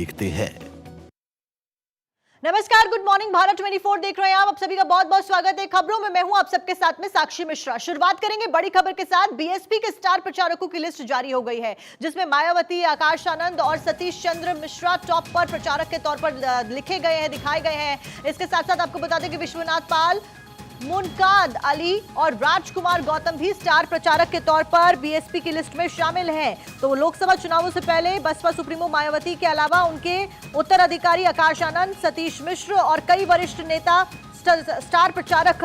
देखते हैं। नमस्कार, गुड मॉर्निंग। भारत 24 देख रहे हैं आप सभी का बहुत बहुत स्वागत है। खबरों में मैं हूं आप सबके साथ में साक्षी मिश्रा। शुरुआत करेंगे बड़ी खबर के साथ। बीएसपी के स्टार प्रचारकों की लिस्ट जारी हो गई है, जिसमें मायावती, आकाश आनंद और सतीश चंद्र मिश्रा टॉप पर प्रचारक के तौर पर लिखे गए हैं, दिखाए गए हैं। इसके साथ साथ आपको बता दें कि विश्वनाथ पाल, मुनकाद अली और राजकुमार गौतम भी स्टार प्रचारक के तौर पर बीएसपी की लिस्ट में शामिल हैं। तो लोकसभा चुनावों से पहले बसपा सुप्रीमो मायावती के अलावा उनके उत्तराधिकारी आकाश आनंद, सतीश मिश्र और कई वरिष्ठ नेता स्टार प्रचारक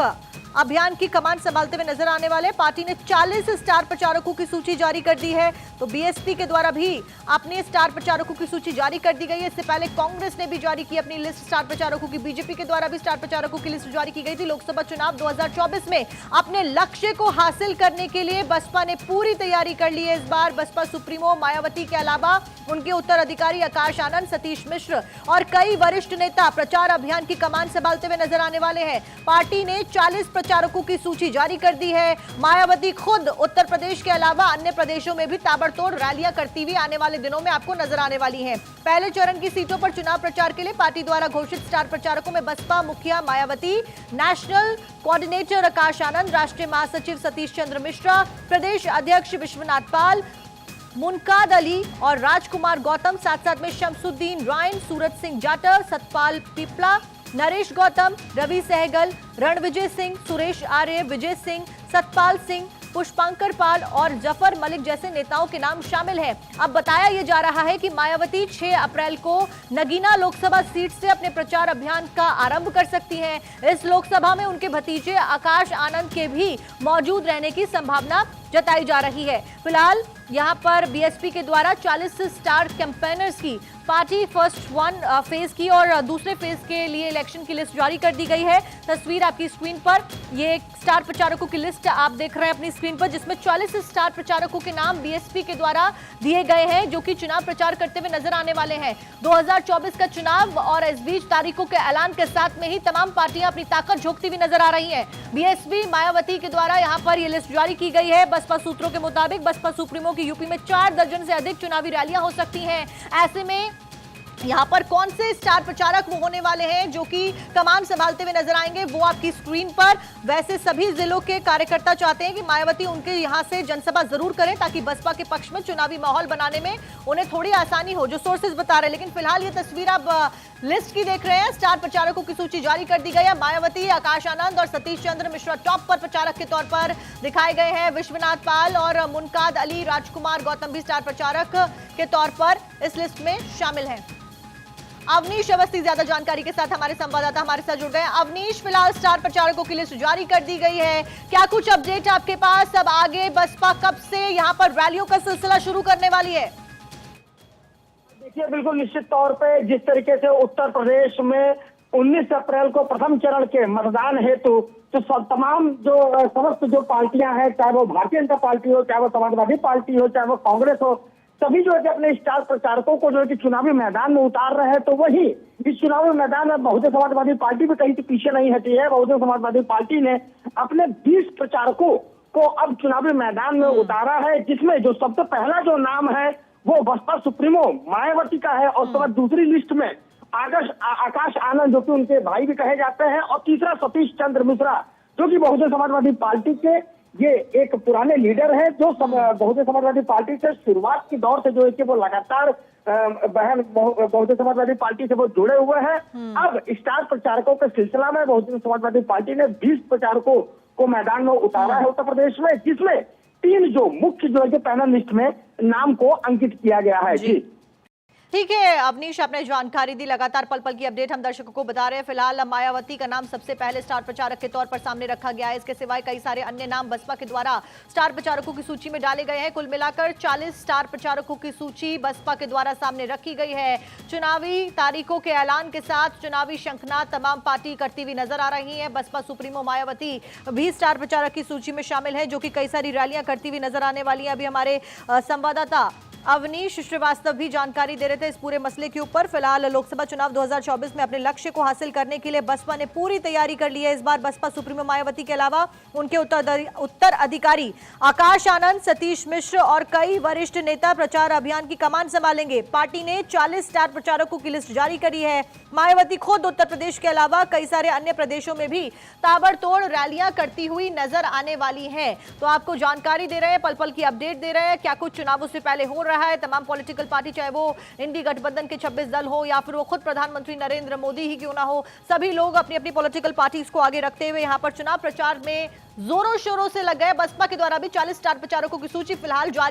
अभियान की कमान संभालते हुए नजर आने वाले। पार्टी ने 40 स्टार प्रचारकों की सूची जारी कर दी है। तो बीएसपी के द्वारा भी अपने स्टार प्रचारकों की सूची जारी कर दी गई है। इससे पहले कांग्रेस ने भी जारी की अपनी लिस्ट स्टार प्रचारकों की। बीजेपी के द्वारा भी स्टार प्रचारकों की लिस्ट जारी की गई थी। लोकसभा चुनाव 2024 में अपने लक्ष्य को हासिल करने के लिए बसपा ने पूरी तैयारी कर ली है। इस बार बसपा सुप्रीमो मायावती के अलावा उनके उत्तराधिकारी आकाश आनंद, सतीश मिश्र और कई वरिष्ठ नेता प्रचार अभियान की कमान संभालते हुए नजर आने वाले हैं। पार्टी ने 40 प्रचारकों की सूची जारी कर दी है। मायावती खुद उत्तर प्रदेश के अलावा अन्य प्रदेशों में भी ताबड़तोड़ रैलियां करती हुई आने वाले दिनों में आपको नजर आने वाली हैं। पहले चरण की सीटों पर चुनाव प्रचार के लिए पार्टी द्वारा घोषित स्टार प्रचारकों में बसपा मुखिया मायावती, नेशनल कोऑर्डिनेटर आकाश आनंद, राष्ट्रीय महासचिव सतीश चंद्र मिश्रा, प्रदेश अध्यक्ष विश्वनाथ पाल, मुनकाद अली और राजकुमार गौतम, साथ साथ में शमसुद्दीन रायन, सूरज सिंह जाटव, सतपाल पिपला, नरेश गौतम, रवि सहगल, रणविजय सिंह, सुरेश आर्य, विजय सिंह, सतपाल सिंह, पुष्पांकर पाल और जफर मलिक जैसे नेताओं के नाम शामिल हैं। अब बताया यह जा रहा है कि मायावती 6 अप्रैल को नगीना लोकसभा सीट से अपने प्रचार अभियान का आरंभ कर सकती हैं। इस लोकसभा में उनके भतीजे आकाश आनंद के भी मौजूद रहने की संभावना जताई जा रही है। फिलहाल यहां पर बीएसपी के द्वारा 40 स्टार कैंपेनर्स की पार्टी फर्स्ट फेज की और दूसरे फेज के लिए इलेक्शन की लिस्ट जारी कर दी गई है। तस्वीर आपकी स्क्रीन पर, ये स्टार प्रचारकों की लिस्ट आप देख रहे हैं अपनी स्क्रीन पर, जिसमें 40 स्टार प्रचारकों के नाम बीएसपी के द्वारा दिए गए हैं, जो कि चुनाव प्रचार करते हुए नजर आने वाले हैं। 2024 का चुनाव और इस बीच तारीखों के ऐलान के साथ में ही तमाम पार्टियां अपनी ताकत झोंकती हुई नजर आ रही हैं। बीएसपी मायावती के द्वारा यहां पर यह लिस्ट जारी की गई है। बसपा सूत्रों के मुताबिक बसपा सुप्रीमो की यूपी में 4 दर्जन से अधिक चुनावी रैलियां हो सकती हैं। ऐसे में यहां पर कौन से स्टार प्रचारक वो होने वाले हैं जो कि कमान संभालते हुए नजर आएंगे, वो आपकी स्क्रीन पर। वैसे सभी जिलों के कार्यकर्ता चाहते हैं कि मायावती उनके यहां से जनसभा जरूर करें, ताकि बसपा के पक्ष में चुनावी माहौल बनाने में उन्हें थोड़ी आसानी हो, जो सोर्सेज बता रहे हैं। लेकिन फिलहाल ये तस्वीर आप लिस्ट की देख रहे हैं। स्टार प्रचारकों की सूची जारी कर दी गई है। मायावती, आकाश आनंद और सतीश चंद्र मिश्रा टॉप पर प्रचारक के तौर पर दिखाए गए हैं। विश्वनाथ पाल और मुनकाद अली, राजकुमार गौतम भी स्टार प्रचारक के तौर पर इस लिस्ट में शामिल हैं। अवनीश अवस्थी ज्यादा जानकारी के साथ हमारे संवाददाता हमारे साथ जुड़ गए हैं। अवनीश, फिलहाल स्टार प्रचारकों की लिस्ट जारी कर दी गई है, क्या कुछ अपडेट आपके पास? अब आगे बसपा कब से यहां पर रैलियों का सिलसिला शुरू करने वाली है? देखिए, बिल्कुल निश्चित तौर पे जिस तरीके से उत्तर प्रदेश में 19 अप्रैल को प्रथम चरण के मतदान हेतु तो तमाम जो समस्त जो पार्टियां हैं, चाहे वो भारतीय जनता पार्टी हो, चाहे वो समाजवादी पार्टी हो, चाहे वो कांग्रेस हो, सभी जो है कि अपने स्टार प्रचारकों को जो है कि चुनावी मैदान में उतार रहे हैं। तो वही इस चुनावी मैदान में बहुजन समाजवादी पार्टी भी कहीं से पीछे नहीं हटी है। बहुजन समाजवादी पार्टी ने अपने 20 प्रचारकों को अब चुनावी मैदान में उतारा है, जिसमें जो सबसे पहला जो नाम है वो बसपा सुप्रीमो मायावती का है, और उसके बाद दूसरी लिस्ट में आकाश आनंद, जो कि उनके भाई भी कहे जाते हैं, और तीसरा सतीश चंद्र मिश्रा, जो कि बहुजन समाजवादी पार्टी के ये एक पुराने लीडर है, जो बहुजन समाजवादी पार्टी से शुरुआत के दौर से जो है कि वो लगातार बहुजन समाजवादी पार्टी से वो जुड़े हुए हैं। अब स्टार प्रचारकों के सिलसिला में बहुजन समाजवादी पार्टी ने 20 प्रचारकों को मैदान में उतारा है उत्तर प्रदेश में, जिसमें 3 जो मुख्य जो है कि पैनल लिस्ट में नाम को अंकित किया गया है। जी ठीक है अवनीश, आपने जानकारी दी। लगातार पल पल की अपडेट हम दर्शकों को बता रहे हैं। फिलहाल मायावती का नाम सबसे पहले स्टार प्रचारक के तौर पर सामने रखा गया है। इसके सिवाय कई सारे अन्य नाम बसपा के द्वारा स्टार प्रचारकों की सूची में डाले गए हैं। कुल मिलाकर 40 स्टार प्रचारकों की सूची बसपा के द्वारा सामने रखी गई है। चुनावी तारीखों के ऐलान के साथ चुनावी शंखनाद तमाम पार्टी करती हुई नजर आ रही है। बसपा सुप्रीमो मायावती भी स्टार प्रचारक की सूची में शामिल है, जो कि कई सारी रैलियां करती हुई नजर आने वाली है। अभी हमारे संवाददाता अवनीश श्रीवास्तव भी जानकारी दे रहे थे इस पूरे मसले के ऊपर। फिलहाल लोकसभा चुनाव 2024 में अपने लक्ष्य को हासिल करने के लिए बसपा ने पूरी तैयारी कर ली है। इस बार बसपा सुप्रीमो मायावती के अलावा उनके उत्तराधिकारी आकाश आनंद, सतीश मिश्र और कई वरिष्ठ नेता प्रचार अभियान की कमान संभालेंगे। पार्टी ने 40 स्टार प्रचारकों की लिस्ट जारी करी है। मायावती खुद उत्तर प्रदेश के अलावा कई सारे अन्य प्रदेशों में भी ताबड़तोड़ रैलियां करती हुई नजर आने वाली है। तो आपको जानकारी दे रहे हैं, पल पल की अपडेट दे रहे हैं, क्या कुछ चुनावों से पहले हो रहा है। तमाम पॉलिटिकल पार्टी, चाहे वो इंडी गठबंधन के 26 दल हो या फिर वो खुद प्रधानमंत्री नरेंद्र मोदी ही क्यों ना हो, सभी लोग अपनी अपनी पॉलिटिकल पार्टीज को आगे रखते हुए यहां पर चुनाव प्रचार में जोरों शोरों से लग गए। बसपा के द्वारा भी 40 स्टार प्रचारकों की सूची फिलहाल जारी